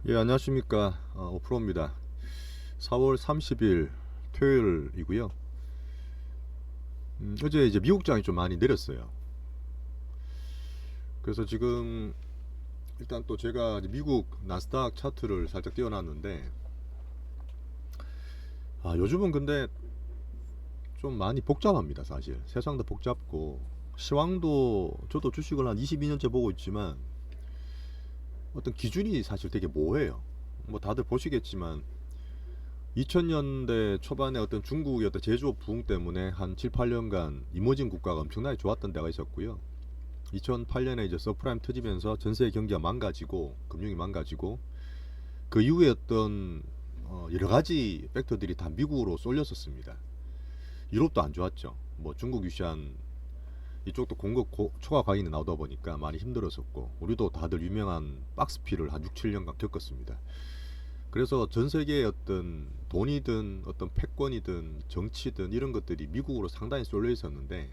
예, 안녕하십니까. 오프로입니다. 4월 30일 토요일이고요. 어제 이제 미국장이 좀 많이 내렸어요. 그래서 지금 일단 또 제가 이제 미국 나스닥 차트를 살짝 띄워놨는데, 요즘은 근데 좀 많이 복잡합니다, 사실. 세상도 복잡고, 시황도 저도 주식을 한 22년째 보고 있지만, 어떤 기준이 사실 되게 모호해요. 뭐 다들 보시겠지만, 2000년대 초반에 어떤 중국의 어떤 제조업 부흥 때문에 한 7, 8년간 이머징 국가가 엄청나게 좋았던 때가 있었고요. 2008년에 이제 서프라임 터지면서 전 세계 경기가 망가지고 금융이 망가지고 그 이후에 어떤 여러 가지 팩터들이 다 미국으로 쏠렸었습니다. 유럽도 안 좋았죠. 뭐 중국 유시한 이쪽도 공급 초과 과잉이 나오다 보니까 많이 힘들었었고 우리도 다들 유명한 박스피를 한 6, 7년간 겪었습니다. 그래서 전 세계의 어떤 돈이든 어떤 패권이든 정치든 이런 것들이 미국으로 상당히 쏠려 있었는데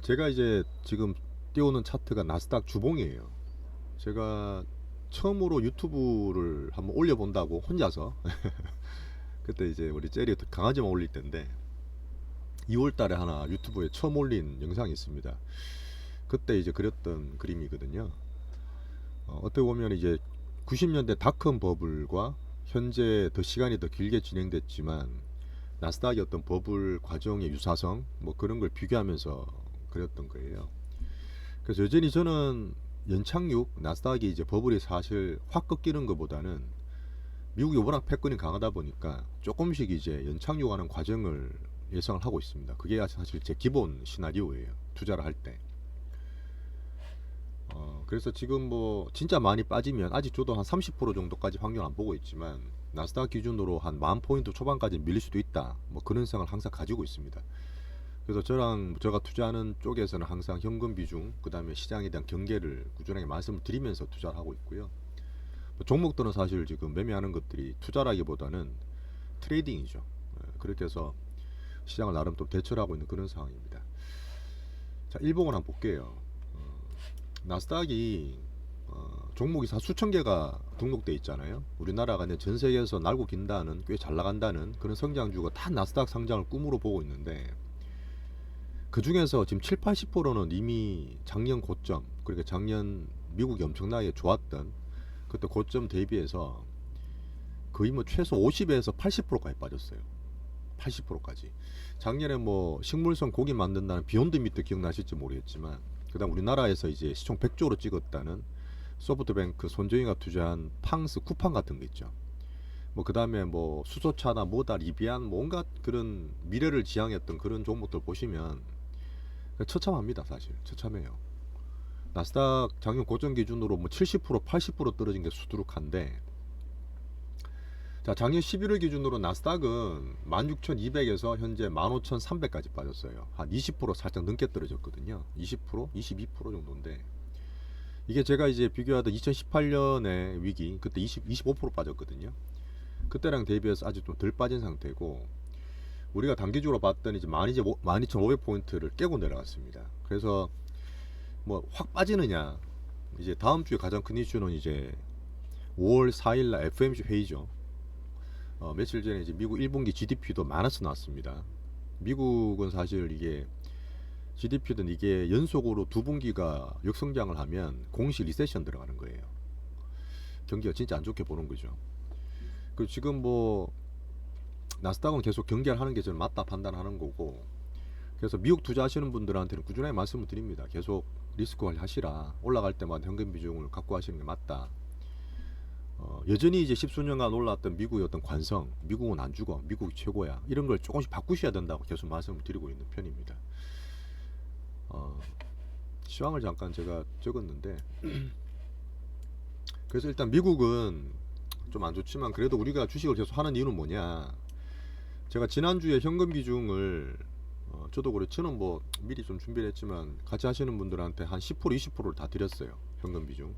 제가 이제 지금 띄우는 차트가 나스닥 주봉이에요. 제가 처음으로 유튜브를 한번 올려본다고 혼자서 그때 이제 우리 제리 강아지만 올릴 때인데 2월 달에 하나 유튜브에 처음 올린 영상이 있습니다. 그때 이제 그렸던 그림이거든요. 어떻게 보면 이제 90년대 닷컴 버블과 현재 더 시간이 더 길게 진행됐지만 나스닥의 어떤 버블 과정의 유사성 뭐 그런 걸 비교하면서 그렸던 거예요. 그래서 여전히 저는 연착륙 나스닥이 이제 버블이 사실 확 꺾이는 것보다는 미국이 워낙 패권이 강하다 보니까 조금씩 이제 연착륙하는 과정을 예상을 하고 있습니다. 그게 사실 제 기본 시나리오예요. 투자를 할 때. 그래서 지금 뭐 진짜 많이 빠지면 아직 저도 한 30% 정도까지 확률 안 보고 있지만 나스닥 기준으로 한 10,000포인트 초반까지 밀릴 수도 있다. 뭐 그런 생각을 항상 가지고 있습니다. 그래서 제가 투자하는 쪽에서는 항상 현금 비중, 그 다음에 시장에 대한 경계를 꾸준하게 말씀을 드리면서 투자를 하고 있고요. 뭐 종목들은 사실 지금 매매하는 것들이 투자라기보다는 트레이딩이죠. 그렇게 해서 시장을 나름 또 대처를 하고 있는 그런 상황입니다. 자, 일봉을 한번 볼게요. 나스닥이 종목이 수천 개가 등록돼 있잖아요. 우리나라가 이제 전 세계에서 날고 긴다는 꽤 잘 나간다는 그런 성장주가 다 나스닥 상장을 꿈으로 보고 있는데 그 중에서 지금 7, 80%는 이미 작년 고점, 그러니까 작년 미국이 엄청나게 좋았던 그때 고점 대비해서 거의 뭐 최소 50에서 80%까지 빠졌어요. 80%까지. 작년에 뭐 식물성 고기 만든다는 비욘드 미트 기억나실지 모르겠지만 그다음 우리나라에서 이제 시총 100조로 찍었다는 소프트뱅크 손정희가 투자한 팡스 쿠팡 같은 거 있죠. 뭐 그다음에 뭐 수소차나 뭐다 리비안 뭐 온갖 그런 미래를 지향했던 그런 종목들 보시면 처참합니다. 사실 처참해요. 나스닥 작년 고점 기준으로 뭐 70% 80% 떨어진 게 수두룩한데 자 작년 11월 기준으로 나스닥은 16,200에서 현재 15,300까지 빠졌어요. 한 20% 살짝 넘게 떨어졌거든요. 20% 22% 정도인데 이게 제가 이제 비교하던 2018년의 위기 그때 25% 빠졌거든요. 그때랑 대비해서 아직 좀 덜 빠진 상태고 우리가 단기적으로 봤더니 이제 12,500포인트를 깨고 내려갔습니다. 그래서 뭐 확 빠지느냐 이제 다음 주에 가장 큰 이슈는 이제 5월 4일날 FOMC 회의죠. 며칠 전에 이제 미국 1분기 GDP도 마이너스 나왔습니다. 미국은 사실 이게 GDP든 이게 연속으로 두 분기가 역성장을 하면 공식 리세션 들어가는 거예요. 경기가 진짜 안 좋게 보는 거죠. 그 지금 뭐 나스닥은 계속 경계를 하는 게 저는 맞다 판단하는 거고 그래서 미국 투자하시는 분들한테는 꾸준하게 말씀을 드립니다. 계속 리스크 관리 하시라. 올라갈 때마다 현금 비중을 갖고 하시는 게 맞다. 여전히 이제 십수년간 올라왔던 미국의 어떤 관성, 미국은 안 죽어, 미국이 최고야. 이런 걸 조금씩 바꾸셔야 된다고 계속 말씀을 드리고 있는 편입니다. 시황을 잠깐 제가 적었는데 그래서 일단 미국은 좀 안 좋지만 그래도 우리가 주식을 계속 하는 이유는 뭐냐? 제가 지난주에 현금 비중을 저도 그래 저는 뭐 미리 좀 준비를 했지만 같이 하시는 분들한테 한 10% 20%를 다 드렸어요. 현금 비중.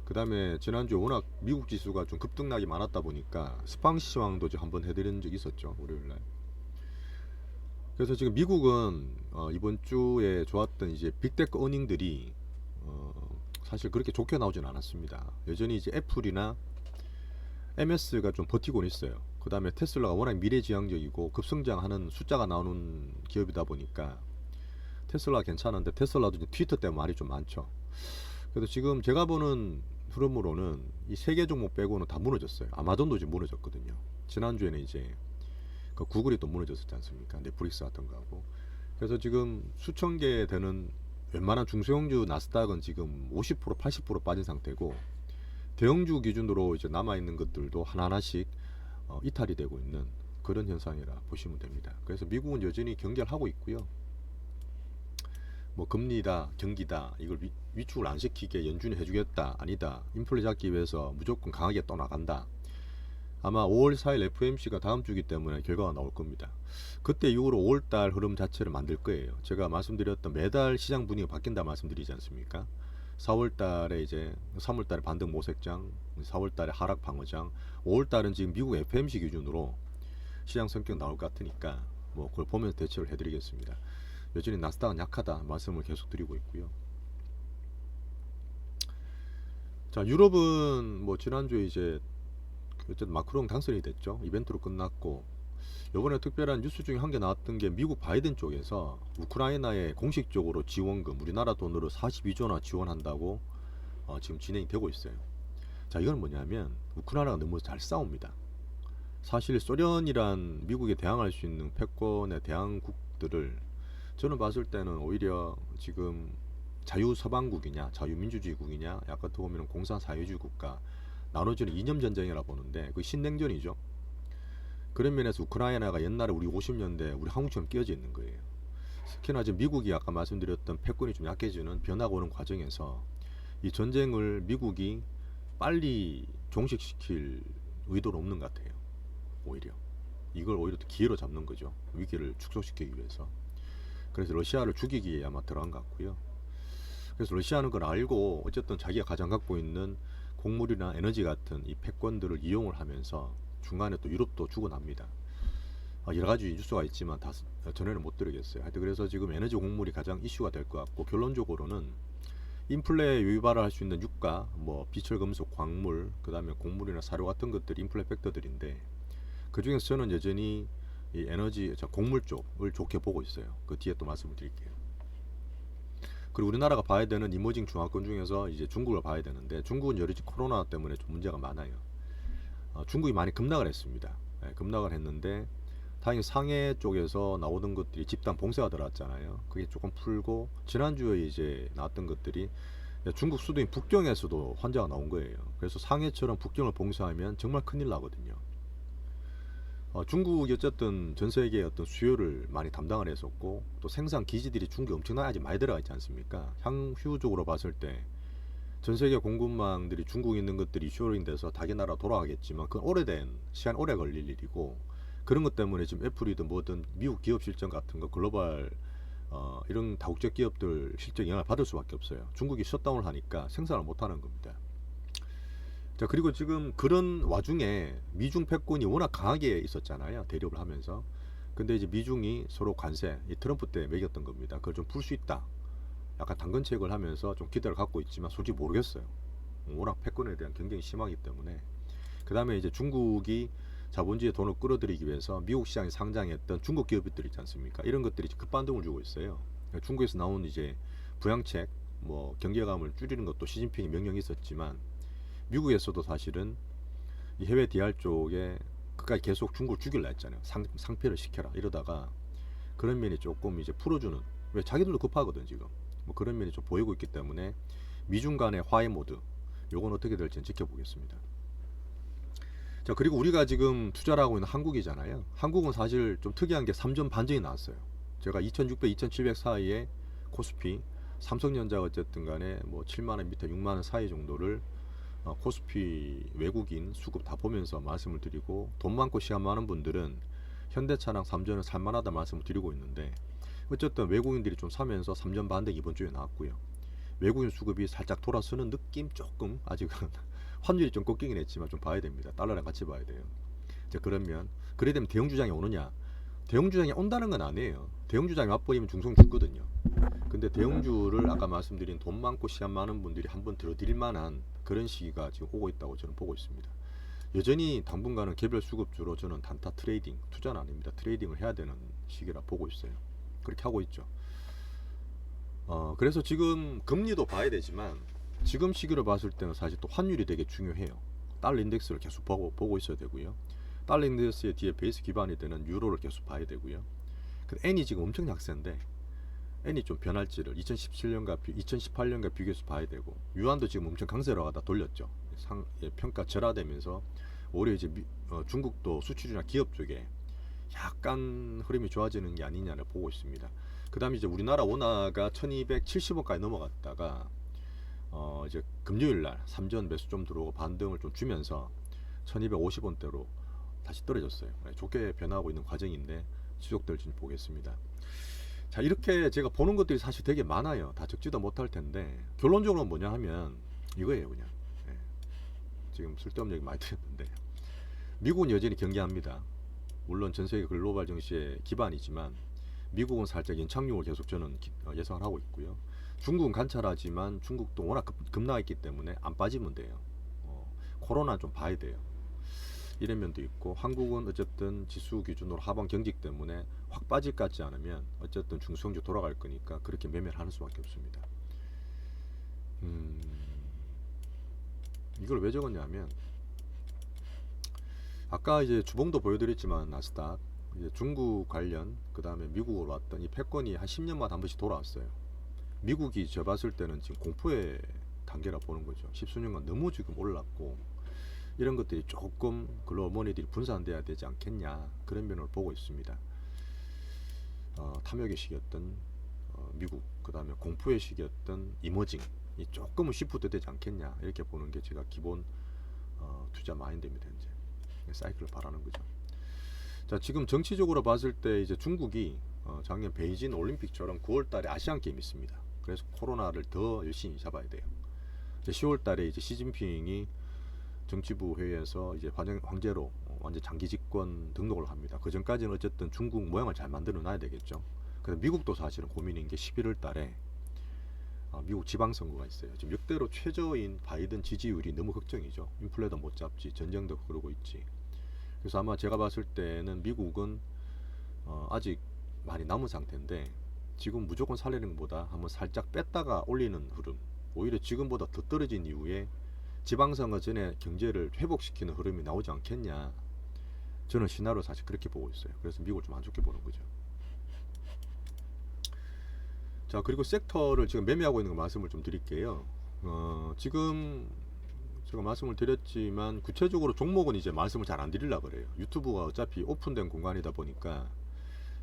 그 다음에 지난주에 워낙 미국 지수가 좀 급등락이 많았다 보니까 스팡 시황도 한번 해드린 적이 있었죠. 월요일날. 그래서 지금 미국은 이번 주에 좋았던 이제 빅테크 어닝들이 사실 그렇게 좋게 나오진 않았습니다. 여전히 이제 애플이나 MS가 좀 버티고는 있어요. 그 다음에 테슬라가 워낙 미래지향적이고 급성장하는 숫자가 나오는 기업이다 보니까 테슬라 괜찮은데 테슬라도 이제 트위터 때문에 말이 좀 많죠. 그래서 지금 제가 보는 흐름으로는 이 세 개 종목 빼고는 다 무너졌어요. 아마존도 지금 무너졌거든요. 지난주에는 이제 그 구글이 또 무너졌었지 않습니까? 넷플릭스 같은 거하고. 그래서 지금 수천 개 되는 웬만한 중소형주 나스닥은 지금 50% 80% 빠진 상태고, 대형주 기준으로 이제 남아있는 것들도 하나하나씩 이탈이 되고 있는 그런 현상이라 보시면 됩니다. 그래서 미국은 여전히 경계하고 있고요. 뭐 금리다, 경기다, 이걸 위축을 안 시키게 연준이 해주겠다, 아니다, 인플레 잡기 위해서 무조건 강하게 떠나간다. 아마 5월 4일 FOMC가 다음 주기 때문에 결과가 나올 겁니다. 그때 이후로 5월달 흐름 자체를 만들 거예요. 제가 말씀드렸던 매달 시장 분위기가 바뀐다 말씀드리지 않습니까? 4월달에 이제 3월달에 반등 모색장, 4월달에 하락 방어장, 5월달은 지금 미국 FOMC 기준으로 시장 성격 나올 것 같으니까 뭐 그걸 보면서 대처를 해드리겠습니다. 여전히 나스닥은 약하다 말씀을 계속 드리고 있고요. 자, 유럽은 뭐 지난주에 이제 어쨌든 마크롱 당선이 됐죠. 이벤트로 끝났고, 이번에 특별한 뉴스 중에 한 개 나왔던 게 미국 바이든 쪽에서 우크라이나에 공식적으로 지원금 우리나라 돈으로 42조나 지원한다고 지금 진행이 되고 있어요. 자, 이건 뭐냐면 우크라이나가 너무 잘 싸웁니다. 사실 소련이란 미국에 대항할 수 있는 패권의 대항국들을 저는 봤을 때는 오히려 지금 자유서방국이냐 자유민주주의국이냐 약간 더 보면 공산사회주의 국가 나눠지는 이념전쟁이라 보는데 그 신냉전이죠. 그런 면에서 우크라이나가 옛날에 우리 50년대 우리 한국처럼 끼어져 있는 거예요. 특히나 지금 미국이 아까 말씀드렸던 패권이 좀 약해지는 변화가 오는 과정에서 이 전쟁을 미국이 빨리 종식시킬 의도는 없는 것 같아요. 오히려 이걸 오히려 더 기회로 잡는 거죠. 위기를 축소시키기 위해서. 그래서 러시아를 죽이기에 아마 들어간 것 같고요. 그래서 러시아는 그걸 알고 어쨌든 자기가 가장 갖고 있는 곡물이나 에너지 같은 이 패권들을 이용을 하면서 중간에 또 유럽도 죽어납니다. 여러 가지 뉴스가 있지만 다 전에는 못 드리겠어요. 하여튼 그래서 지금 에너지 곡물이 가장 이슈가 될 것 같고, 결론적으로는 인플레 유발을 할 수 있는 유가, 뭐 비철금속, 광물, 그 다음에 곡물이나 사료 같은 것들이 인플레 팩터들인데, 그 중에서 저는 여전히 이 에너지, 곡물 쪽을 좋게 보고 있어요. 그 뒤에 또 말씀을 드릴게요. 그리고 우리나라가 봐야 되는 이머징 중화권 중에서 이제 중국을 봐야 되는데, 중국은 여러 가지 코로나 때문에 좀 문제가 많아요. 중국이 많이 급락을 했습니다. 급락을 했는데 다행히 상해 쪽에서 나오던 것들이 집단 봉쇄가 들어왔잖아요. 그게 조금 풀고, 지난주에 이제 나왔던 것들이 중국 수도인 북경에서도 환자가 나온 거예요. 그래서 상해처럼 북경을 봉쇄하면 정말 큰일 나거든요. 중국이 어쨌든 전 세계의 어떤 수요를 많이 담당을 했었고, 또 생산 기지들이 중국에 엄청나게 아직 많이 들어가 있지 않습니까? 향후적으로 봤을 때 전 세계 공급망들이 중국에 있는 것들이 쇼링 돼서 자기 나라 돌아가겠지만 그건 오래된 시간 오래 걸릴 일이고, 그런 것 때문에 지금 애플이든 뭐든 미국 기업 실적 같은 거 글로벌 이런 다국적 기업들 실적 영향을 받을 수밖에 없어요. 중국이 셧다운을 하니까 생산을 못하는 겁니다. 자, 그리고 지금 그런 와중에 미중 패권이 워낙 강하게 있었잖아요. 대립을 하면서. 근데 이제 미중이 서로 관세, 이 트럼프 때 매겼던 겁니다. 그걸 좀 풀 수 있다. 약간 당근책을 하면서 좀 기대를 갖고 있지만 솔직히 모르겠어요. 워낙 패권에 대한 경쟁이 심하기 때문에. 그 다음에 이제 중국이 자본주의의 돈을 끌어들이기 위해서 미국 시장에 상장했던 중국 기업들 있지 않습니까? 이런 것들이 급반등을 주고 있어요. 중국에서 나온 이제 부양책, 뭐 경계감을 줄이는 것도 시진핑이 명령이 있었지만, 미국에서도 사실은 이 해외 DR 쪽에 그까지 계속 중국을 죽일라 했잖아요. 상폐를 시켜라 이러다가 그런 면이 조금 이제 풀어주는, 왜 자기들도 급하거든 지금. 뭐 그런 면이 좀 보이고 있기 때문에 미중 간의 화해 모드, 요건 어떻게 될지는 지켜보겠습니다. 자, 그리고 우리가 지금 투자를 하고 있는 한국이잖아요. 한국은 사실 좀 특이한 게 3전 반전이 나왔어요. 제가 2600, 2700 사이에 코스피, 삼성전자가 어쨌든 간에 뭐 7만원 밑에 6만원 사이 정도를 코스피 외국인 수급 다 보면서 말씀을 드리고, 돈 많고 시간 많은 분들은 현대차랑 3전을 살만하다 말씀을 드리고 있는데, 어쨌든 외국인들이 좀 사면서 3전 반등 이번 주에 나왔고요. 외국인 수급이 살짝 돌아서는 느낌, 조금 아직은 환율이 좀 꺾이긴 했지만 좀 봐야 됩니다. 달러랑 같이 봐야 돼요. 자, 그러면 그래 되면 대형주장이 오느냐? 대형주장이 온다는 건 아니에요. 대형주장이 맞버리면 중송 죽거든요. 근데 대형주를 아까 말씀드린 돈 많고 시간 많은 분들이 한번 들어드릴 만한 그런 시기가 지금 오고 있다고 저는 보고 있습니다. 여전히 당분간은 개별 수급주로 저는 단타 트레이딩, 투자는 아닙니다. 트레이딩을 해야 되는 시기라 보고 있어요. 그렇게 하고 있죠. 그래서 지금 금리도 봐야 되지만 지금 시기로 봤을 때는 사실 또 환율이 되게 중요해요. 달러 인덱스를 계속 보고 있어야 되고요. 달러 인덱스의 뒤에 베이스 기반이 되는 유로를 계속 봐야 되고요. N이 지금 엄청 약세인데 N이 좀 변할지를 2017년과 2018년과 비교해서 봐야 되고, 유안도 지금 엄청 강세로 가다 돌렸죠. 평가 절하되면서 오히려 이제 중국도 수출이나 기업 쪽에 약간 흐름이 좋아지는 게 아니냐를 보고 있습니다. 그 다음에 이제 우리나라 원화가 1270원까지 넘어갔다가 이제 금요일날 3전 매수 좀 들어오고 반등을 좀 주면서 1250원대로 다시 떨어졌어요. 좋게 변하고 있는 과정인데 지속될지 보겠습니다. 자, 이렇게 제가 보는 것들이 사실 되게 많아요. 다 적지도 못할 텐데 결론적으로 뭐냐 하면 이거예요. 그냥 지금 쓸데없는 얘기 많이 드렸는데 미국은 여전히 경계합니다. 물론 전세계 글로벌 증시의 기반이지만 미국은 살짝 연착륙을 계속 저는 예상을 하고 있고요. 중국은 관찰하지만 중국도 워낙 급락했기 때문에 안 빠지면 돼요. 코로나 좀 봐야 돼요. 이런 면도 있고, 한국은 어쨌든 지수 기준으로 하방 경직 때문에 확 빠질 것 같지 않으면 어쨌든 중소형주 돌아갈 거니까 그렇게 매매를 하는 수밖에 없습니다. 이걸 왜 적었냐면 아까 이제 주봉도 보여드렸지만 나스닥 이제 중국 관련 그 다음에 미국으로 왔던 이 패권이 한 10년마다 한 번씩 돌아왔어요. 미국이 저 봤을 때는 지금 공포의 단계라 보는 거죠. 10수년간 너무 지금 올랐고 이런 것들이 조금 글로벌머니들이 분산돼야 되지 않겠냐, 그런 면을 보고 있습니다. 탐욕의 시기였던 미국, 그 다음에 공포의 시기였던 이머징, 이 조금은 시프트 되지 않겠냐, 이렇게 보는 게 제가 기본 투자 마인드입니다. 이제 사이클을 바라는 거죠. 자, 지금 정치적으로 봤을 때 이제 중국이 작년 베이징 올림픽처럼 9월달에 아시안 게임 있습니다. 그래서 코로나를 더 열심히 잡아야 돼요. 10월달에 이제 시진핑이 정치부 회의에서 이제 황제로 완전 장기 집권 등록을 합니다. 그 전까지는 어쨌든 중국 모양을 잘 만들어 놔야 되겠죠. 그래서 미국도 사실은 고민인 게 11월달에 미국 지방선거가 있어요. 지금 역대로 최저인 바이든 지지율이 너무 걱정이죠. 인플레도 못 잡지, 전쟁도 그러고 있지. 그래서 아마 제가 봤을 때는 미국은 아직 많이 남은 상태인데 지금 무조건 살리는 것보다 한번 살짝 뺐다가 올리는 흐름, 오히려 지금보다 더 떨어진 이후에 지방선거 전에 경제를 회복시키는 흐름이 나오지 않겠냐, 저는 시나리오 사실 그렇게 보고 있어요. 그래서 미국을 좀 안 좋게 보는 거죠. 자, 그리고 섹터를 지금 매매하고 있는 거 말씀을 좀 드릴게요. 지금 제가 말씀을 드렸지만 구체적으로 종목은 이제 말씀을 잘 안 드리려고 그래요. 유튜브가 어차피 오픈된 공간이다 보니까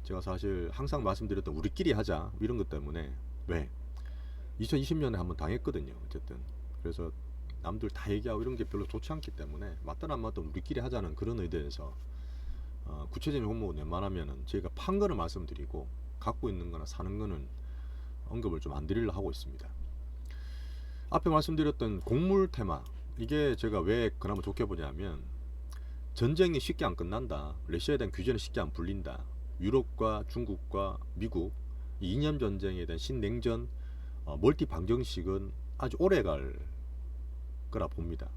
제가 사실 항상 말씀드렸던 우리끼리 하자 이런 것 때문에, 왜 2020년에 한번 당했거든요. 어쨌든 그래서 남들 다 얘기하고 이런 게 별로 좋지 않기 때문에 맞든 안 맞든 우리끼리 하자는 그런 의도에서 구체적인 종목은 웬만하면은 저희가 판 거는 말씀드리고 갖고 있는 거나 사는 거는 언급을 좀 안 드리려 하고 있습니다. 앞에 말씀드렸던 곡물 테마, 이게 제가 왜 그나마 좋게 보냐면 전쟁이 쉽게 안 끝난다, 러시아에 대한 규제는 쉽게 안 풀린다, 유럽과 중국과 미국 이 이념 전쟁에 대한 신냉전 멀티 방정식은 아주 오래 갈 거라 봅니다.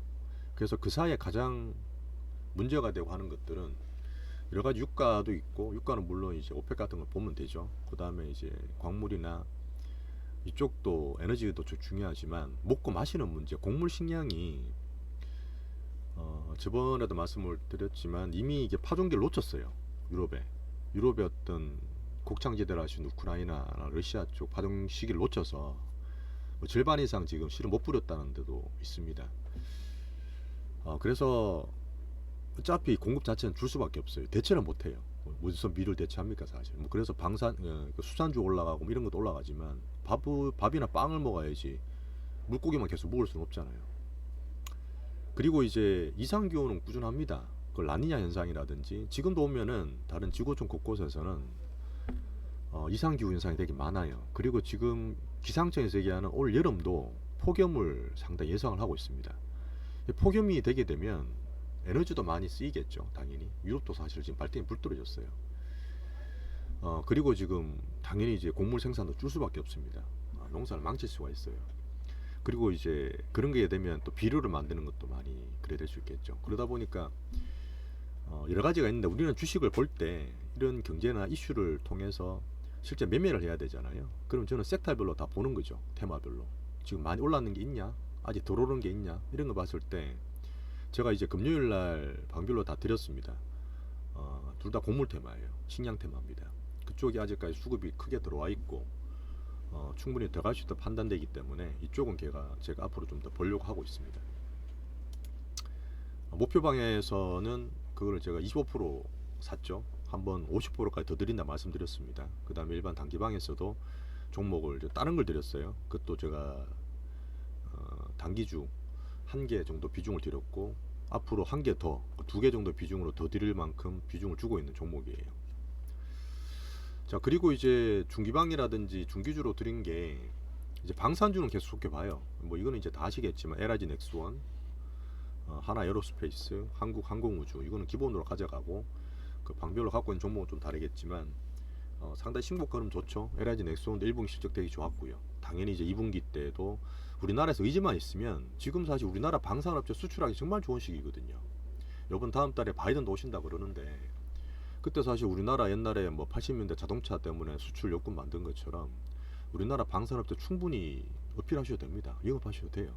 그래서 그 사이에 가장 문제가 되고 하는 것들은 여러 가지 유가도 있고, 유가는 물론 이제 오펙 같은 걸 보면 되죠. 그 다음에 이제 광물이나 이쪽도 에너지도 중요하지만 먹고 마시는 문제, 곡물 식량이 저번에도 말씀을 드렸지만 이미 이게 파종기를 놓쳤어요. 유럽의 어떤 곡창지대라 하신 우크라이나나 러시아 쪽 파종 시기를 놓쳐서 절반 이상 지금 실은 못 뿌렸다는 데도 있습니다. 그래서 어차피 공급 자체는 줄 수밖에 없어요. 대체를 못해요. 무슨 미를 대체합니까 사실. 그래서 수산주 올라가고 이런 것도 올라가지만 밥이나 빵을 먹어야지 물고기만 계속 먹을 수는 없잖아요. 그리고 이제 이상기온은 꾸준합니다. 그 라니냐 현상이라든지 지금도 오면은 다른 지구촌 곳곳에서는 이상기후 현상이 되게 많아요. 그리고 지금 기상청에서 얘기하는 올 여름도 폭염을 상당히 예상을 하고 있습니다. 폭염이 되게 되면 에너지도 많이 쓰이겠죠. 당연히 유럽도 사실 지금 발등에 불 떨어졌어요. 그리고 지금 당연히 이제 곡물 생산도 줄 수밖에 없습니다. 농사를 망칠 수가 있어요. 그리고 이제 그런 게 되면 또 비료를 만드는 것도 많이 그래 될 수 있겠죠. 그러다 보니까 여러 가지가 있는데 우리는 주식을 볼 때 이런 경제나 이슈를 통해서 실제 매매를 해야 되잖아요. 그럼 저는 섹터별로 다 보는 거죠. 테마별로. 지금 많이 올랐는 게 있냐? 아직 덜 오른 게 있냐? 이런 거 봤을 때 제가 이제 금요일 날 방별로 다 드렸습니다. 둘 다 곡물 테마예요. 식량 테마입니다. 그쪽이 아직까지 수급이 크게 들어와 있고 충분히 들어갈 수 있다 판단되기 때문에 이쪽은 제가 앞으로 좀 더 보려고 하고 있습니다. 목표 방향에서는 그거를 제가 25% 샀죠. 한번 50%까지 더 드린다 말씀드렸습니다. 그 다음에 일반 단기방에서도 종목을 다른 걸 드렸어요. 그것도 제가 단기주 한 개 정도 비중을 드렸고 앞으로 한 개 더, 두 개 정도 비중으로 더 드릴 만큼 비중을 주고 있는 종목이에요. 자, 그리고 이제 중기방이라든지 중기주로 드린 게 이제 방산주는 계속 좋게 봐요. 뭐 이거는 이제 다 아시겠지만 LIG 넥스원, 하나 에어로스페이스, 한국 항공우주 이거는 기본으로 가져가고 그 방별로 갖고 있는 종목은 좀 다르겠지만 상당히 신고 걸음 좋죠. LIG 넥스원도 1분기 실적 되게 좋았고요. 당연히 이제 2분기 때도 우리나라에서 의지만 있으면 지금 사실 우리나라 방산업체 수출하기 정말 좋은 시기거든요. 이번 다음 달에 바이든도 오신다 그러는데 그때 사실 우리나라 옛날에 뭐 80년대 자동차 때문에 수출 요금 만든 것처럼 우리나라 방산업체 충분히 어필하셔도 됩니다. 영업하셔도 돼요.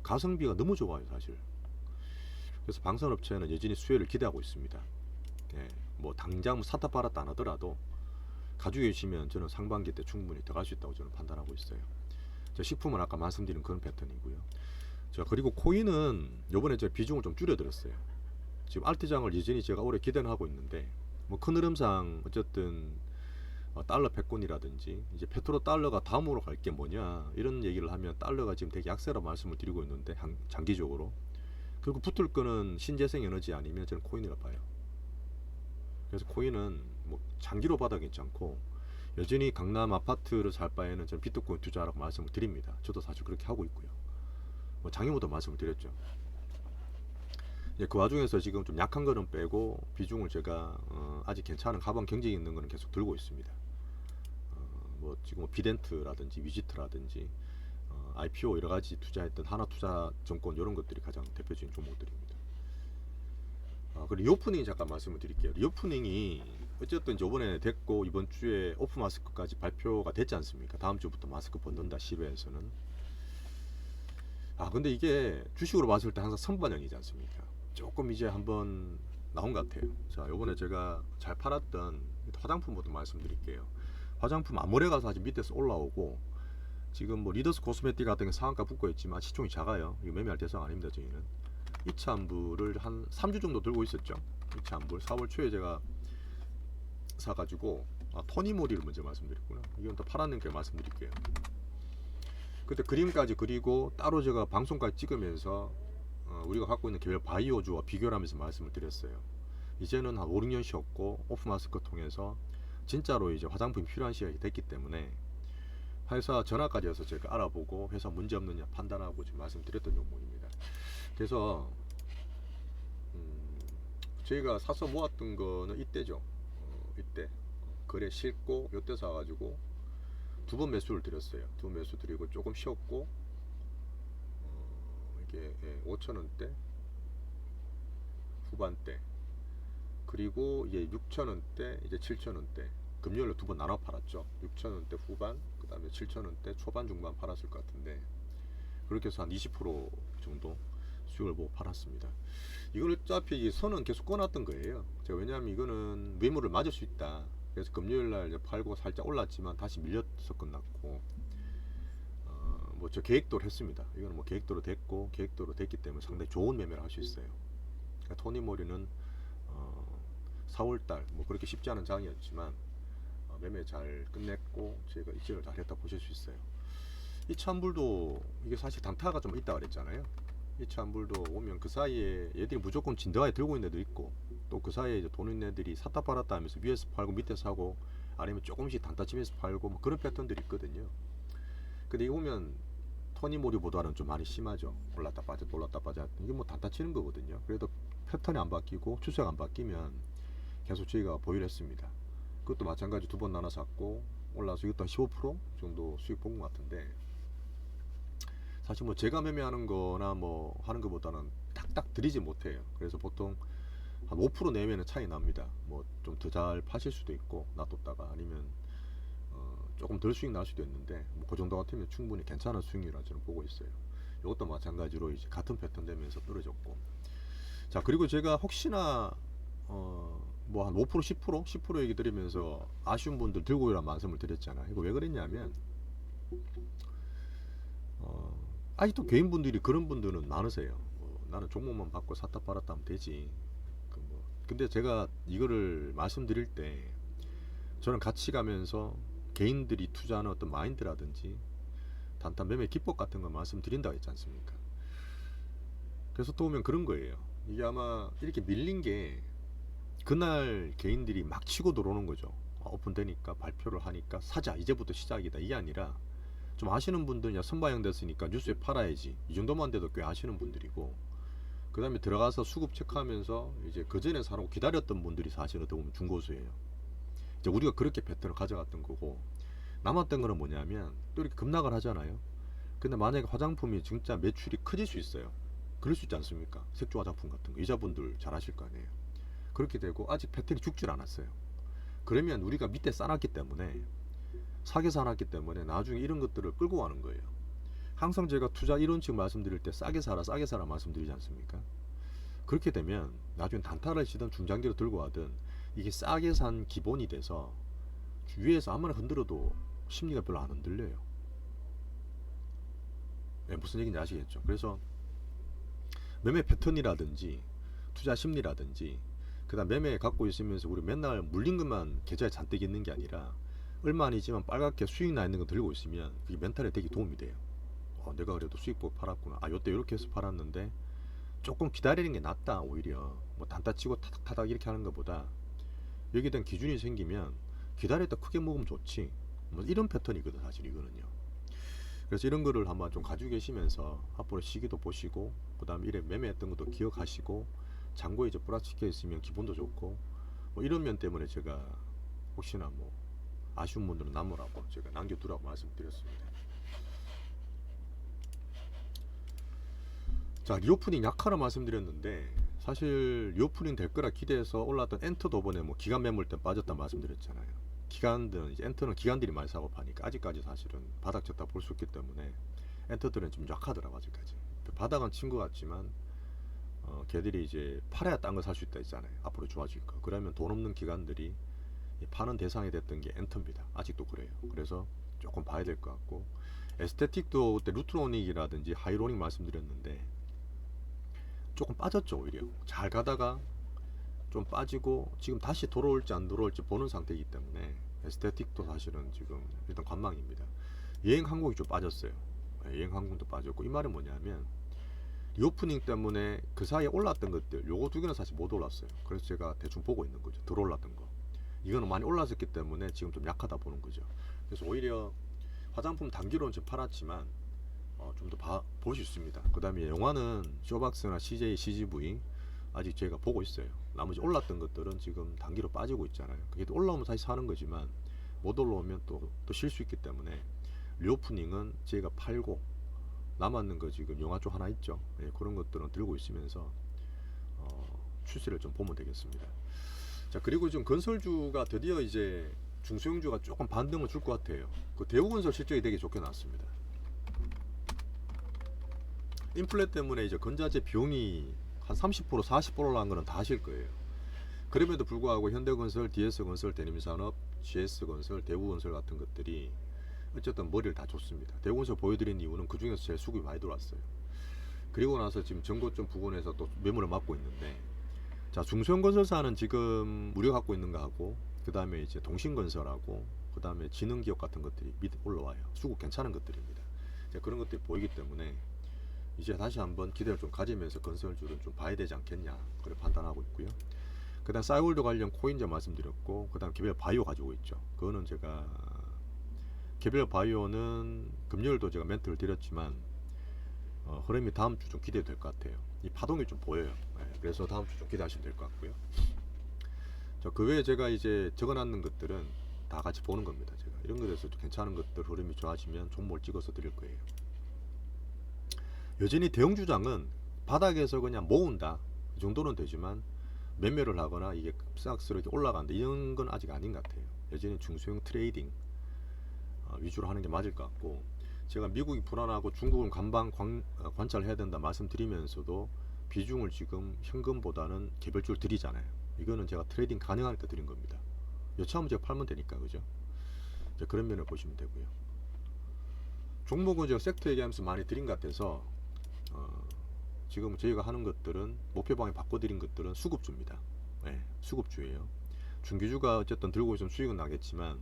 가성비가 너무 좋아요 사실. 그래서 방산업체는 여전히 수혜를 기대하고 있습니다. 예, 뭐 당장 사타 팔았다 안 하더라도 가지고 계시면 저는 상반기 때 충분히 들어갈 수 있다고 저는 판단하고 있어요. 식품은 아까 말씀드린 그런 패턴이고요. 자, 그리고 코인은 요번에 제가 비중을 좀 줄여드렸어요. 지금 알트장을 여전히 제가 오래 기대는 하고 있는데 뭐 큰 흐름상 어쨌든 달러 패권이라든지 이제 페트로 달러가 다음으로 갈 게 뭐냐 이런 얘기를 하면 달러가 지금 되게 약세라 말씀을 드리고 있는데 장기적으로 그리고 붙을 거는 신재생 에너지 아니면 저는 코인이라 봐요. 그래서 코인은 뭐 장기로 받아 괜찮고 여전히 강남 아파트를 살 바에는 저는 비트코인 투자라고 말씀을 드립니다. 저도 사실 그렇게 하고 있고요. 뭐 작년부터 말씀을 드렸죠. 그 와중에서 지금 좀 약한 거는 빼고 비중을 제가 아직 괜찮은 가방 경쟁이 있는 거는 계속 들고 있습니다. 뭐 지금 뭐 비덴트라든지 위지트라든지 IPO 여러 가지 투자했던 하나투자증권 이런 것들이 가장 대표적인 종목들입니다. 그리고 리오프닝 잠깐 말씀을 드릴게요. 리오프닝이 어쨌든 저번에 됐고 이번 주에 오프 마스크까지 발표가 됐지 않습니까? 다음 주부터 마스크 벗는다 10회에서는. 근데 이게 주식으로 봤을 때 항상 선반영이지 않습니까? 조금 이제 한번 나온 것 같아요. 자, 요번에 제가 잘 팔았던 화장품부터 말씀드릴게요. 화장품 아무래 가서 아직 밑에서 올라오고 지금 뭐 리더스 코스메틱 같은 게 상한가 붙고 있지만 시총이 작아요. 이거 매매할 대상 아닙니다. 저희는 이차안부를 한 3주 정도 들고 있었죠. 이차안부 4월 초에 제가 사가지고 토니모리를 먼저 말씀드렸구나. 이건 또 팔았는게 말씀드릴게요. 그때 그림까지 그리고 따로 제가 방송까지 찍으면서 우리가 갖고 있는 개별 바이오주와 비교를 하면서 말씀을 드렸어요. 이제는 한 5, 6년 쉬었고 오프 마스크 통해서 진짜로 이제 화장품이 필요한 시각이 됐기 때문에 회사 전화까지 해서 제가 알아보고 회사 문제 없느냐 판단하고 지금 말씀드렸던 종목입니다. 그래서 저희가 사서 모았던 거는 이때죠. 이때 거래 싣고 요때 사가지고 두 번 매수를 드렸어요. 두 번 매수 드리고 조금 쉬었고 이게 5,000원대 후반대 그리고 이제 6,000원대 이제 7,000원대 금요일로 두 번 나눠 팔았죠. 6,000원대 후반 그 다음에 7,000원대 초반 중반 팔았을 것 같은데 그렇게 해서 한 20% 정도 수익을 보고 팔았습니다. 이걸 어차피 선은 계속 꺼놨던 거예요. 제가 왜냐하면 이거는 매물을 맞을 수 있다. 그래서 금요일날 팔고 살짝 올랐지만 다시 밀려서 끝났고 뭐 저 계획도로 했습니다. 이거는 뭐 계획도로 됐고 계획도로 됐기 때문에 상당히 좋은 매매를 할 수 있어요. 그러니까 토니모리는 4월달 뭐 그렇게 쉽지 않은 장이었지만 매매 잘 끝냈고 제가 입증을 잘 했다 보실 수 있어요. 이차안불도 이게 사실 단타가 좀 있다 그랬잖아요. 이차안불도 오면 그 사이에 얘들이 무조건 진드가에 들고 있는 애도 있고 또 그 사이에 이제 돈 있는 애들이 샀다 팔았다 하면서 위에서 팔고 밑에서 사고 아니면 조금씩 단타 치면서 팔고 뭐 그런 패턴들이 있거든요. 근데 이거 보면 토니모리보다는 좀 많이 심하죠. 올랐다 빠졌다 올랐다 빠졌다 이게 뭐 단타 치는 거거든요. 그래도 패턴이 안 바뀌고 추세가 안 바뀌면 계속 저희가 보유를 했습니다. 그것도 마찬가지 두 번 나눠 샀고 올라서 이것도 한 15% 정도 수익 본 것 같은데, 사실 뭐 제가 매매하는 거나 뭐 하는 것보다는 딱딱 들이지 못해요. 그래서 보통 한 5% 내외는 차이 납니다. 뭐 좀 더 잘 파실 수도 있고 놔뒀다가, 아니면 조금 덜 수익 날 수도 있는데, 뭐 그 정도 같으면 충분히 괜찮은 수익이라 저는 보고 있어요. 이것도 마찬가지로 이제 같은 패턴 되면서 떨어졌고. 자, 그리고 제가 혹시나 뭐 한 5% 10% 얘기 드리면서 아쉬운 분들 들고 오라는 말씀을 드렸잖아요. 이거 왜 그랬냐면, 아직도 개인분들이 그런 분들은 많으세요. 나는 종목만 받고 샀다 팔았다 하면 되지. 근데 제가 이거를 말씀드릴 때, 저는 같이 가면서 개인들이 투자하는 어떤 마인드라든지 단타 매매 기법 같은 거 말씀드린다고 했지 않습니까? 그래서 또 보면 그런 거예요. 이게 아마 이렇게 밀린 게 그날 개인들이 막 치고 들어오는 거죠. 오픈되니까 발표를 하니까 사자, 이제부터 시작이다, 이게 아니라, 좀 아시는 분들은 야 선반영 됐으니까 뉴스에 팔아야지, 이 정도만 돼도 꽤 아시는 분들이고, 그 다음에 들어가서 수급 체크하면서 이제 그 전에 사라고 기다렸던 분들이 사실 어떻게 보면 중고수예요. 이제 우리가 그렇게 패턴을 가져갔던 거고, 남았던 거는 뭐냐면 또 이렇게 급락을 하잖아요. 근데 만약에 화장품이 진짜 매출이 커질 수 있어요. 그럴 수 있지 않습니까? 색조 화장품 같은 거 여자분들 잘 아실 거 아니에요. 그렇게 되고 아직 패턴이 죽질 않았어요. 그러면 우리가 밑에 싸놨기 때문에, 사게 사놨기 때문에 나중에 이런 것들을 끌고 가는 거예요. 항상 제가 투자 이론칙 말씀드릴 때 싸게 사라 싸게 사라 말씀드리지 않습니까? 그렇게 되면 나중에 단타를 치든 중장기로 들고 가든 이게 싸게 산 기본이 돼서 위에서 아무나 흔들어도 심리가 별로 안 흔들려요. 네, 무슨 얘기인지 아시겠죠? 그래서 매매 패턴이라든지 투자 심리라든지, 그 다음 매매 갖고 있으면서 우리 맨날 물린 것만 계좌에 잔뜩 있는 게 아니라 얼마 아니지만 빨갛게 수익 나 있는 거 들고 있으면 그게 멘탈에 되게 도움이 돼요. 내가 그래도 수익 보고 팔았구나. 요때 이렇게 해서 팔았는데 조금 기다리는 게 낫다. 오히려 뭐 단타 치고 타닥타닥 이렇게 하는 것보다 여기에 대한 기준이 생기면 기다렸다 크게 먹으면 좋지, 뭐 이런 패턴이거든 사실 이거는요. 그래서 이런 거를 한번 좀 가지고 계시면서 앞으로 시기도 보시고, 그 다음에 이래 매매했던 것도 기억하시고, 잔고에 이제 플라스틱에 있으면 기분도 좋고, 뭐 이런 면 때문에 제가 혹시나 뭐 아쉬운 분들은 남으라고 제가 남겨두라고 말씀드렸습니다. 자, 리오프닝 약하라 말씀드렸는데, 사실 리오프닝 될 거라 기대해서 올랐던 엔터도 이번에 뭐 기간 매물 때 빠졌다 말씀드렸잖아요. 기관들은 이제 엔터는 기관들이 많이 사고 파니까 아직까지 사실은 바닥 쳤다 볼 수 있기 때문에 엔터들은 좀 약하더라고 아직까지. 바닥은 친 것 같지만 걔들이 이제 팔아야 딴 거 살 수 있다 했잖아요. 앞으로 좋아질 거. 그러면 돈 없는 기관들이 파는 대상이 됐던 게 엔터입니다. 아직도 그래요. 그래서 조금 봐야 될 것 같고, 에스테틱도 그때 루트로닉이라든지 하이로닉 말씀드렸는데 조금 빠졌죠. 오히려 잘 가다가 좀 빠지고 지금 다시 돌아올지 안 돌아올지 보는 상태이기 때문에 에스테틱도 사실은 지금 일단 관망입니다. 여행 항공이 좀 빠졌어요. 여행 항공도 빠졌고, 이 말은 뭐냐면 리오프닝 때문에 그 사이에 올랐던 것들 요거 두 개는 사실 못 올랐어요. 그래서 제가 대충 보고 있는 거죠. 덜 올랐던 거 이거는 많이 올랐었기 때문에 지금 좀 약하다 보는 거죠. 그래서 오히려 화장품 단기로는 좀 팔았지만 좀 더 볼 수 있습니다. 그 다음에 영화는 쇼박스나 CJ, CGV 아직 제가 보고 있어요. 나머지 올랐던 것들은 지금 단기로 빠지고 있잖아요. 그게 또 올라오면 다시 사는 거지만 못 올라오면 또 쉴 수 있기 때문에 리오프닝은 제가 팔고 남았는 거 지금 영화 쪽 하나 있죠. 예, 그런 것들은 들고 있으면서 추세를 좀 보면 되겠습니다. 자, 그리고 지금 건설주가 드디어 이제 중소형주가 조금 반등을 줄 것 같아요. 그 대우건설 실적이 되게 좋게 나왔습니다. 인플레 때문에 이제 건자재 비용이 한 30% 40% 올라간 거는 다 아실 거예요. 그럼에도 불구하고 현대건설, DS건설, 대림산업, GS건설, 대우건설 같은 것들이 어쨌든 머리를 다 줬습니다. 대우건설 보여드린 이유는 그 중에서 제일 수급이 많이 들어왔어요. 그리고 나서 지금 전고점 부근에서 또 매물을 맞고 있는데, 자, 중소형건설사는 지금 우리가 갖고 있는 거 하고, 그 다음에 이제 동신건설하고, 그 다음에 지능기업 같은 것들이 밑에 올라와요. 수급 괜찮은 것들입니다. 그런 것들이 보이기 때문에 이제 다시 한번 기대를 좀 가지면서 건설주를 좀 봐야 되지 않겠냐, 그래 판단하고 있고요. 그 다음 싸이월드 관련 코인제 말씀드렸고, 그 다음 개별 바이오 가지고 있죠. 그거는 제가 개별 바이오는 금요일도 제가 멘트를 드렸지만 흐름이 다음 주 좀 기대될 것 같아요. 이 파동이 좀 보여요. 그래서 다음 주 좀 기대하시면 될 것 같고요. 자, 그 외에 제가 이제 적어놨는 것들은 다 같이 보는 겁니다. 제가 이런 것에서 괜찮은 것들 흐름이 좋아지면 종목을 찍어서 드릴 거예요. 여전히 대형주장은 바닥에서 그냥 모은다 이 정도는 되지만 매매를 하거나 이게 급락스럽게 올라간다 이런 건 아직 아닌 것 같아요. 여전히 중소형 트레이딩 위주로 하는 게 맞을 것 같고, 제가 미국이 불안하고 중국은 관찰해야 된다 말씀드리면서도 비중을 지금 현금보다는 개별주를 드리잖아요. 이거는 제가 트레이딩 가능하니까 드린 겁니다. 여차하면 제가 팔면 되니까, 그죠? 그런 면을 보시면 되고요. 종목은 제가 섹터 얘기하면서 많이 드린 것 같아서 지금 저희가 하는 것들은 목표방에 바꿔드린 것들은 수급주입니다. 네, 수급주예요. 중기주가 어쨌든 들고 있으면 수익은 나겠지만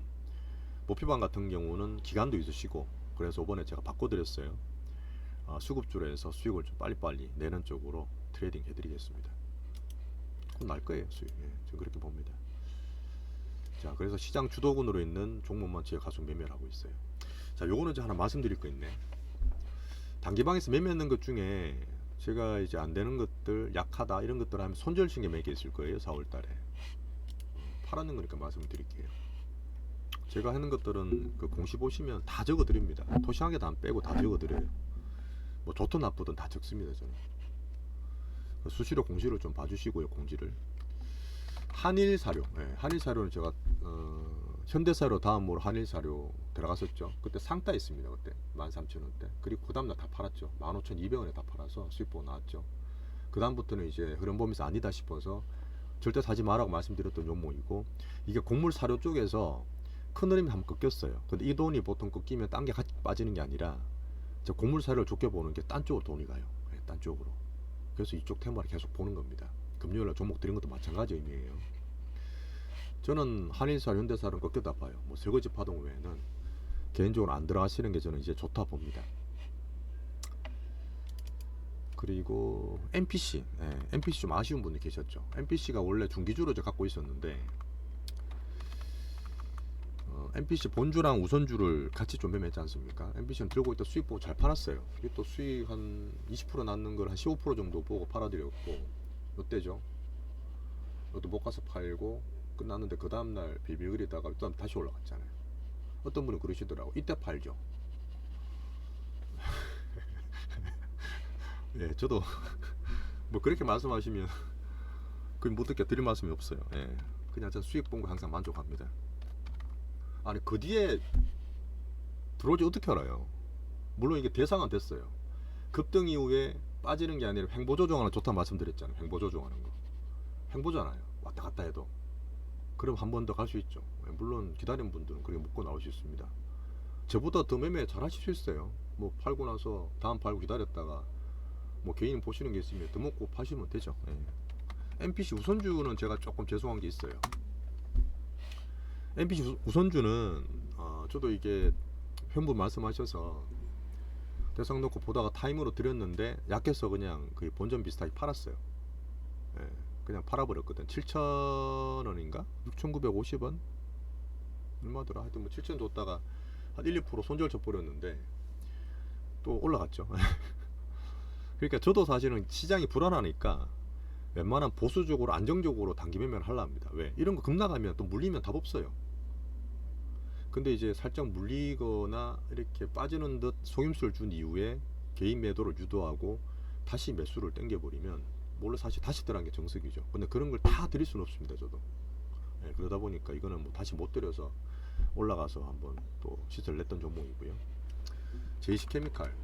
목표방 같은 경우는 기간도 있으시고, 그래서 이번에 제가 바꿔드렸어요. 수급주로 해서 수익을 좀 빨리빨리 내는 쪽으로 트레이딩 해드리겠습니다. 곧 날 거예요, 수익. 예, 저는 그렇게 봅니다. 자, 그래서 시장 주도군으로 있는 종목만 제가 가속 매매를 하고 있어요. 자, 요거는 이제 하나 말씀드릴 거 있네. 단기방에서 매매하는 것 중에 제가 이제 안 되는 것들, 약하다 이런 것들 하면 손절신경 몇 개 있을 거예요. 4월달에 팔았는 거니까 말씀을 드릴게요. 제가 하는 것들은 그 공시 보시면 다 적어 드립니다. 토시하게 다 빼고 다 적어 드려요. 뭐 좋든 나쁘든 다 적습니다. 저는 수시로 공시를 좀 봐주시고요. 공지를 한일사료, 네, 한일사료는 제가 현대사료 다음으로 한일사료 들어갔었죠. 그때 상따 있습니다. 그때 13,000원대. 그리고 그 다음날 다 팔았죠. 15,200원에 다 팔아서 수익 보고 나왔죠. 그 다음부터는 이제 흐름 보면서 아니다 싶어서 절대 사지 말라고 말씀드렸던 종목이고, 이게 곡물 사료 쪽에서 큰 흐름이 한번 꺾였어요. 근데 이 돈이 보통 꺾이면 딴 게 같이 빠지는 게 아니라 곡물 사료를 좋게 보는 게 딴 쪽으로 돈이 가요. 네, 딴 쪽으로. 그래서 이쪽 테마를 계속 보는 겁니다. 금요일날 종목 드린 것도 마찬가지 의미예요. 저는 한일사료, 현대사료는 꺾였다 봐요. 뭐 설거지 파동 외에는 개인적으로 안 들어가시는 게 저는 이제 좋다 봅니다. 그리고 MPC, MPC 좀 아쉬운 분들 계셨죠. MPC가 원래 중기주로 갖고 있었는데 MPC 본주랑 우선주를 같이 좀 매매했지 않습니까? MPC는 들고 있다 수익 보고 잘 팔았어요. 이게 또 수익 한 20% 났는 걸 한 15% 정도 보고 팔아드렸고, 이때죠. 이것도 못 가서 팔고 끝났는데 그 다음날 비비그리다가 또 다시 올라갔잖아요. 어떤 분은 그러시더라고. 이때 팔죠. 예, 저도 뭐 그렇게 말씀하시면 그 못 듣게 드릴 말씀이 없어요. 예, 그냥 저 수익 본 거 항상 만족합니다. 아니 그 뒤에 들어올지 어떻게 알아요? 물론 이게 대상은 됐어요. 급등 이후에 빠지는 게 아니라 횡보 조정하는 좋다 말씀드렸잖아요. 횡보 조정하는 거 횡보잖아요. 왔다 갔다 해도. 그럼 한 번 더 갈 수 있죠. 물론 기다리는 분들은 그렇게 먹고 나올 수 있습니다. 저보다 더 매매 잘 하실 수 있어요. 뭐 팔고 나서 다음 팔고 기다렸다가 뭐 개인 보시는 게 있으면 더 먹고 파시면 되죠. 예. MPC 우선주는 제가 조금 죄송한 게 있어요. MPC 우선주는 저도 이게 현분 말씀하셔서 대상 놓고 보다가 타임으로 드렸는데 약해서 그냥 거의 본전 비슷하게 팔았어요. 예, 그냥 팔아버렸거든. 7,000원인가? 6,950원? 얼마더라? 하여튼 뭐 7,000원 줬다가 한 1, 2% 손절 쳐버렸는데 또 올라갔죠. 그러니까 저도 사실은 시장이 불안하니까 웬만한 보수적으로 안정적으로 단기 매매를 하려 합니다. 왜? 이런 거 급락하면 또 물리면 답 없어요. 근데 이제 살짝 물리거나 이렇게 빠지는 듯 속임수를 준 이후에 개인 매도를 유도하고 다시 매수를 땡겨버리면 물론 사실 다시 들어간 게 정석이죠. 근데 그런 걸 다 드릴 수는 없습니다. 저도. 예, 그러다 보니까 이거는 뭐 다시 못 드려서 올라가서 한번 또 시세를 냈던 종목이고요. JC케미칼,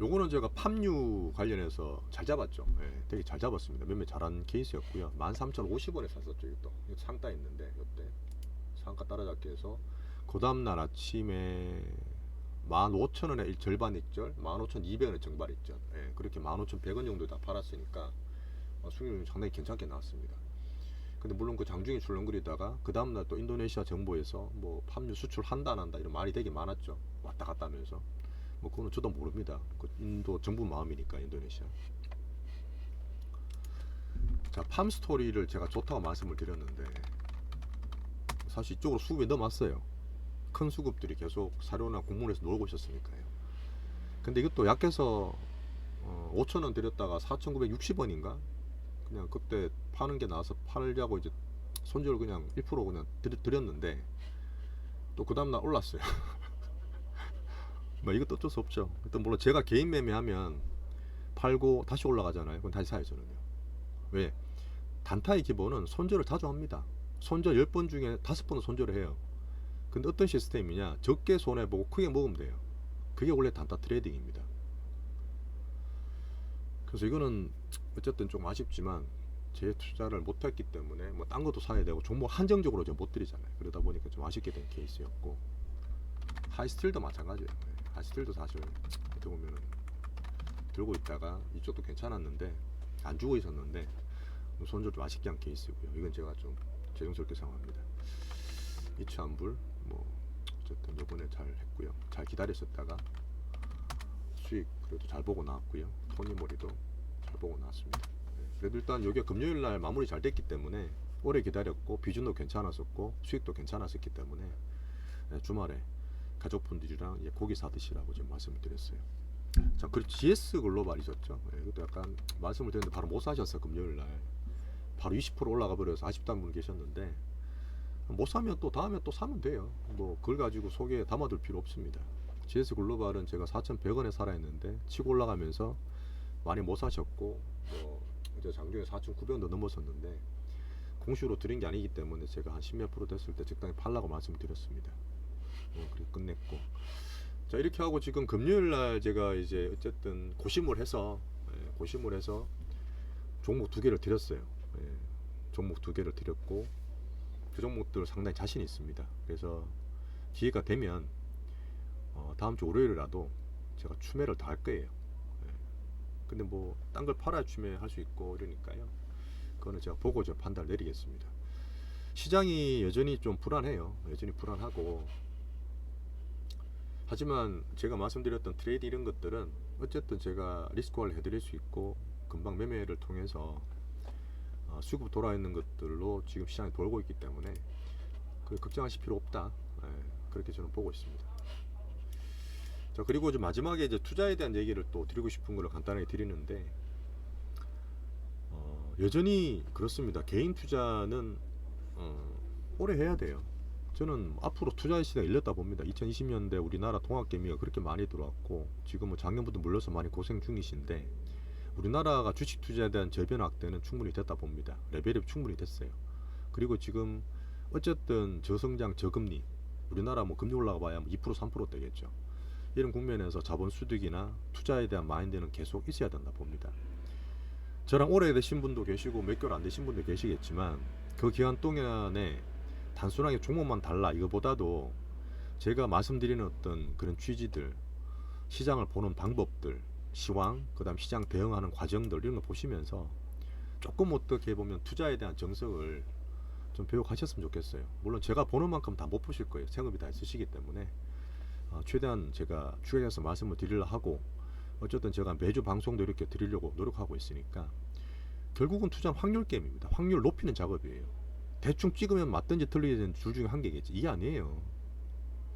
요거는 제가 팜유 관련해서 잘 잡았죠. 예, 되게 잘 잡았습니다. 매매 잘한 케이스였고요. 13,050원에 샀었죠. 이것도 상따 있는데 이때 상가 따라잡기 해서 그 다음날 아침에 15,000원에 절반 익절, 15,200원에 정발 익절. 예, 그렇게 15,100원 정도 다 팔았으니까 수익률이 상당히 괜찮게 나왔습니다. 근데 물론 그 장중에 출렁거리다가 그 다음날 또 인도네시아 정부에서 뭐 팜유 수출한다 안 한다 이런 말이 되게 많았죠. 왔다 갔다 하면서. 뭐 그거는 저도 모릅니다. 그 인도 정부 마음이니까 인도네시아. 자, 팜스토리를 제가 좋다고 말씀을 드렸는데 사실 이쪽으로 수급이 넘었어요. 큰 수급들이 계속 사료나 곡물에서 놀고 있었으니까요. 근데 이것도 약해서 5,000원 드렸다가 4,960원인가 그냥 그때 파는 게 나와서 팔자고 이제 손절 그냥 1% 그냥 드렸는데 또 그 다음날 올랐어요. 뭐 이것도 어쩔 수 없죠. 일단 물론 제가 개인 매매하면 팔고 다시 올라가잖아요. 그럼 다시 사요 저는요. 왜? 단타의 기본은 손절을 자주 합니다. 손절 10번 중에 5번은 손절을 해요. 근데 어떤 시스템이냐, 적게 손해보고 크게 먹으면 돼요. 그게 원래 단타 트레이딩입니다. 그래서 이거는 어쨌든 좀 아쉽지만 제 투자를 못했기 때문에 뭐 딴 것도 사야 되고 종목 한정적으로 좀 못 드리잖아요. 그러다 보니까 좀 아쉽게 된 케이스였고, 하이스틸도 마찬가지예요. 하이스틸도 사실 어떻게 보면 들고 있다가 이쪽도 괜찮았는데 안 주고 있었는데 손절 좀 아쉽게 한 케이스고요. 이건 제가 좀 죄송스럽게 생각합니다. 이차한불 뭐 어쨌든 이번에 잘 했고요. 잘 기다렸었다가 수익 그래도 잘 보고 나왔고요. 토니모리도 잘 보고 나왔습니다. 그래도 일단 여기가 금요일날 마무리 잘 됐기 때문에 오래 기다렸고 비중도 괜찮았었고 수익도 괜찮았었기 때문에 주말에 가족분들이랑 고기 사드시라고 지금 말씀을 드렸어요. 자, 그리고 GS 글로벌 있었죠. 이것도 약간 말씀을 드렸는데 바로 못 사셨어. 금요일날 바로 20% 올라가 버려서 아쉽다는 분 계셨는데, 못 사면 또 다음에 또 사면 돼요. 뭐 그걸 가지고 속에 담아둘 필요 없습니다. GS 글로벌은 제가 4,100원에 살아 했는데 치고 올라가면서 많이 못 사셨고, 뭐 이제 장중에 4,900원도 넘었었는데 공시로 드린 게 아니기 때문에 제가 한 10몇 프로 됐을 때 적당히 팔라고 말씀드렸습니다. 그리고 끝냈고, 자 이렇게 하고 지금 금요일날 제가 이제 어쨌든 고심을 해서 종목 2개를 드렸어요. 종목 2개를 드렸고 그 종목들 상당히 자신 있습니다. 그래서 기회가 되면 다음 주 월요일이라도 제가 추매를 더 할 거예요. 근데 뭐 딴 걸 팔아야 추매할 수 있고 이러니까요. 그거는 제가 보고 저 판단을 내리겠습니다. 시장이 여전히 좀 불안해요. 여전히 불안하고, 하지만 제가 말씀드렸던 트레이딩 이런 것들은 어쨌든 제가 리스크화를 해드릴 수 있고 금방 매매를 통해서 수급 돌아있는 것들로 지금 시장이 돌고 있기 때문에 걱정하실 필요 없다. 그렇게 저는 보고 있습니다. 자, 그리고 좀 마지막에 이제 투자에 대한 얘기를 또 드리고 싶은 걸 간단하게 드리는데, 여전히 그렇습니다. 개인 투자는 오래 해야 돼요. 저는 앞으로 투자의 시대가 열렸다 봅니다. 2020년대 우리나라 통합개미가 그렇게 많이 들어왔고 지금은 작년부터 물려서 많이 고생 중이신데, 우리나라가 주식 투자에 대한 저변 확대는 충분히 됐다 봅니다. 레벨이 충분히 됐어요. 그리고 지금 어쨌든 저성장 저금리, 우리나라 뭐 금리 올라가 봐야 2% 3% 되겠죠. 이런 국면에서 자본 수득이나 투자에 대한 마인드는 계속 있어야 된다 봅니다. 저랑 오래되신 분도 계시고 몇 개월 안 되신 분도 계시겠지만 그 기간 동안에 단순하게 종목만 달라 이거보다도 제가 말씀드리는 어떤 그런 취지들, 시장을 보는 방법들, 시황, 그 다음 시장 대응하는 과정들 이런 거 보시면서 조금 어떻게 보면 투자에 대한 정석을 좀 배워가셨으면 좋겠어요. 물론 제가 보는 만큼 다 못 보실 거예요. 생업이 다 있으시기 때문에 최대한 제가 추격해서 말씀을 드리려 하고, 어쨌든 제가 매주 방송도 이렇게 드리려고 노력하고 있으니까 결국은 투자는 확률 게임입니다. 확률 높이는 작업이에요. 대충 찍으면 맞든지 틀리든 둘 중에 한 개겠지. 이게 아니에요.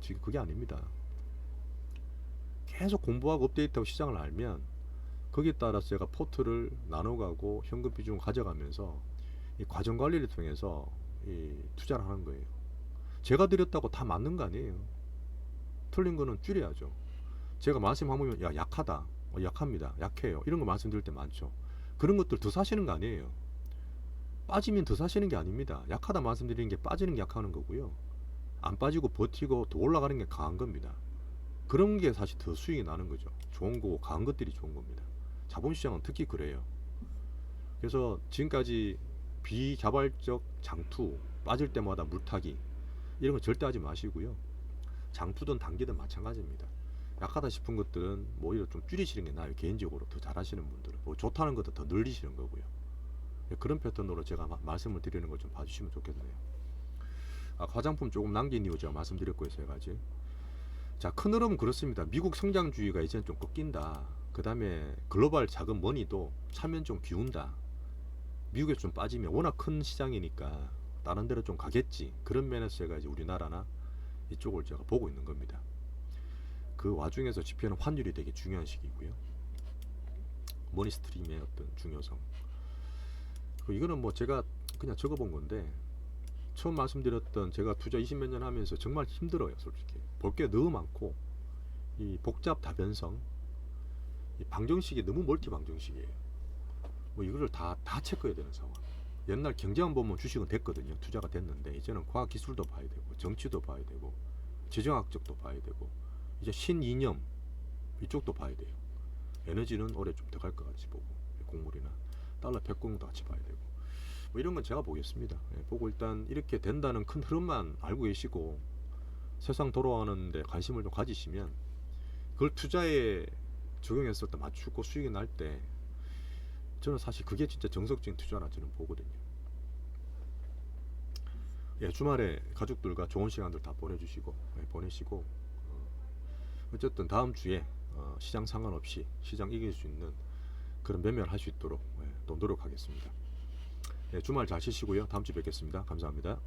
지금 그게 아닙니다. 계속 공부하고 업데이트하고 시장을 알면 거기에 따라서 제가 포트를 나눠가고 현금 비중을 가져가면서 이 과정 관리를 통해서 이 투자를 하는 거예요. 제가 드렸다고 다 맞는 거 아니에요. 틀린 거는 줄여야죠. 제가 말씀하면 야 약하다, 약합니다, 약해요 이런 거 말씀드릴 때 많죠. 그런 것들 더 사시는 거 아니에요. 빠지면 더 사시는 게 아닙니다. 약하다 말씀드리는 게 빠지는 게 약하는 거고요. 안 빠지고 버티고 더 올라가는 게 강한 겁니다. 그런 게 사실 더 수익이 나는 거죠. 좋은 거고 강한 것들이 좋은 겁니다. 자본시장은 특히 그래요. 그래서 지금까지 비자발적 장투, 빠질 때마다 물타기 이런 거 절대 하지 마시고요. 장투든 단기든 마찬가지입니다. 약하다 싶은 것들은 뭐 오히려 좀 줄이시는 게 나아요. 개인적으로 더 잘하시는 분들은 뭐 좋다는 것도 더 늘리시는 거고요. 그런 패턴으로 제가 말씀을 드리는 걸 좀 봐주시면 좋겠네요. 화장품 조금 남긴 이유 제가 말씀드렸고요. 세 가지. 자, 큰 흐름은 그렇습니다. 미국 성장주의가 이제는 좀 꺾인다. 그 다음에 글로벌 자금 머니도 차면 좀 비운다. 미국에 좀 빠지면 워낙 큰 시장이니까 다른 데로 좀 가겠지. 그런 면에서 제가 이제 우리나라나 이쪽을 제가 보고 있는 겁니다. 그 와중에서 지표는 환율이 되게 중요한 시기고요. 머니스트림의 어떤 중요성. 이거는 뭐 제가 그냥 적어본 건데, 처음 말씀드렸던 제가 투자 20몇 년 하면서 정말 힘들어요. 솔직히 볼 게 너무 많고, 이 복잡 다변성, 이 방정식이 너무 멀티 방정식이에요. 뭐 이거를 다 체크해야 되는 상황. 옛날 경제만 보면 주식은 됐거든요. 투자가 됐는데, 이제는 과학 기술도 봐야 되고, 정치도 봐야 되고, 재정학적도 봐야 되고, 이제 신이념 이쪽도 봐야 돼요. 에너지는 올해 좀 더 갈 것 같이 보고, 곡물이나 달러 백공도 같이 봐야 되고, 뭐 이런 건 제가 보겠습니다. 보고 일단 이렇게 된다는 큰 흐름만 알고 계시고, 세상 돌아가는데 관심을 좀 가지시면, 그걸 투자에 적용했을 때 맞추고 수익이 날 때, 저는 사실 그게 진짜 정석적인 투자라 저는 보거든요. 주말에 가족들과 좋은 시간들 다 보내주시고, 보내시고, 어쨌든 다음 주에 시장 상관없이 시장 이길 수 있는 그런 매매를 할 수 있도록 또 노력하겠습니다. 주말 잘 쉬시고요. 다음 주에 뵙겠습니다. 감사합니다.